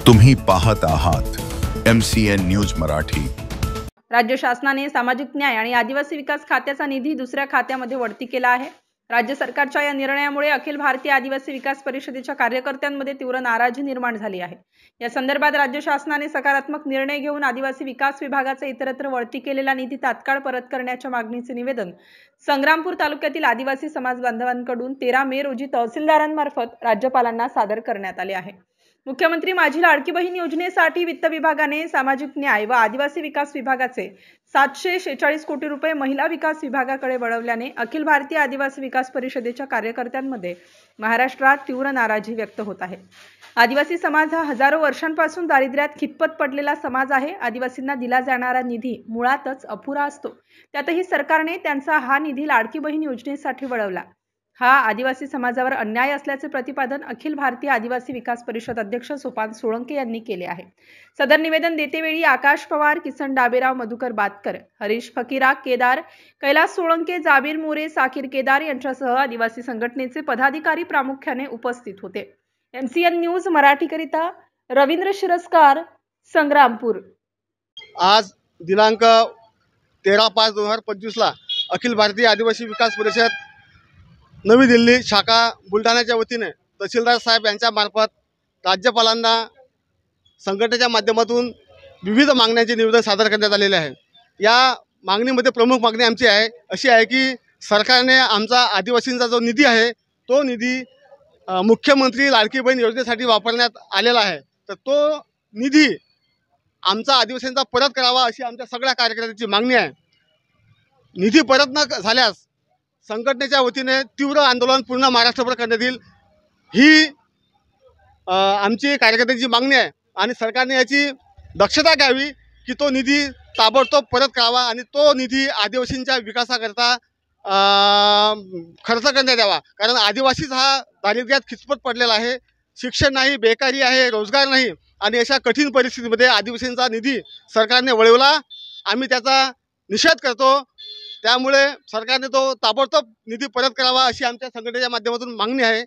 तुम्ही पाहत आहात MCN न्यूज मराठी। राज्य शासनाने सामाजिक न्याय आणि आदिवासी विकास खात्याचा निधी दुसऱ्या खात्यामध्ये वळती केला आहे। राज्य सरकारच्या या निर्णयामुळे अखिल भारतीय आदिवासी विकास परिषदेच्या कार्यकर्त्यांमध्ये तीव्र नाराजी निर्माण झाली आहे। या संदर्भात राज्य शासनाने सकारात्मक निर्णय घेऊन आदिवासी विकास विभागाचा इतरत्र वळती केलेला निधी तात्काळ परत करण्याच्या मागणीचे निवेदन संग्रामपूर तालुक्यातील आदिवासी समाज बांधवांकडून 13 मे रोजी तहसीलदारांमार्फत राज्यपालांना सादर करण्यात आले आहे। मुख्यमंत्री माझी लाडकी बहीण योजनेसाठी वित्त विभागाने सामाजिक न्याय व आदिवासी विकास विभागाचे 746 कोटी रुपये महिला विकास विभागाकडे वळवल्याने अखिल भारतीय आदिवासी विकास परिषदेच्या कार्यकर्त्यांमध्ये महाराष्ट्रात तीव्र नाराजी व्यक्त होत आहे। आदिवासी समाज हा हजारो वर्षांपासून दारिद्र्यात खितपत पडलेला समाज आहे। आदिवासींना दिला जाणारा निधी मुळातच अपुरा असतो। त्यातही सरकारने त्यांचा हा निधी लाडकी बहीण योजनेसाठी वळवला। हा आदिवासी समाजावर अन्याय असल्याचे प्रतिपादन अखिल भारतीय आदिवासी विकास परिषद अध्यक्ष सोपान सोळंके यांनी केले आहे। सदर निवेदन देतेवेळी आकाश पवार, किसन डाबेराव, मधुकर बातकर, हरीश फकीरा केदार, कैलास सोळंके, जाबीर मोरे, साकीर केदार यांच्यासह आदिवासी संघटनेचे पदाधिकारी प्रामुख्याने उपस्थित होते। MCN न्यूज मराठीकरिता रवींद्र शिरस्कार, संग्रामपूर। आज दिनांक 13/5/2025 ला अखिल भारतीय आदिवासी विकास परिषद नवी दिल्ली शाखा बुलढाण्याच्या वतीने तहसीलदार साहेब यांच्या मार्फत राज्यपालांना संघटनेच्या माध्यमातून विविध मागण्यांचे निवेदन सादर करण्यात आलेले आहे। या मागणीमध्ये प्रमुख मागणी आमची अशी आहे की सरकारने आमचा आदिवासींचा जो निधी आहे तो निधी मुख्यमंत्री लाडकी बहीण योजनेसाठी वापरण्यात आलेला आहे, तर तो निधी आमचा आदिवासींचा परत करावा अशी आमच्या सगळ्या कार्यकर्त्यांची मागणी आहे। निधी परत न झाल्यास संघटनेच्या वतीने तीव्र आंदोलन पूर्ण महाराष्ट्रभर करण्यात येईल ही आमची कार्यकर्त्यांची मागणी आहे। आणि सरकारने याची दक्षता घ्यावी की तो निधी ताबडतोब परत करावा आणि तो निधी आदिवासींच्या विकासाकरता खर्च करण्यात यावा। कारण आदिवासीच हा दारिद्र्यात खितपत पडलेला आहे, शिक्षण नाही, बेकारी आहे, रोजगार नाही आणि अशा कठीण परिस्थितीमध्ये आदिवासींचा निधी सरकारने वळवला। आम्ही त्याचा निषेध करतो। त्यामुळे सरकारने तो ताबडतोब निधी परत करावा अशी आमच्या संघटनेच्या माध्यमातून मागणी आहे।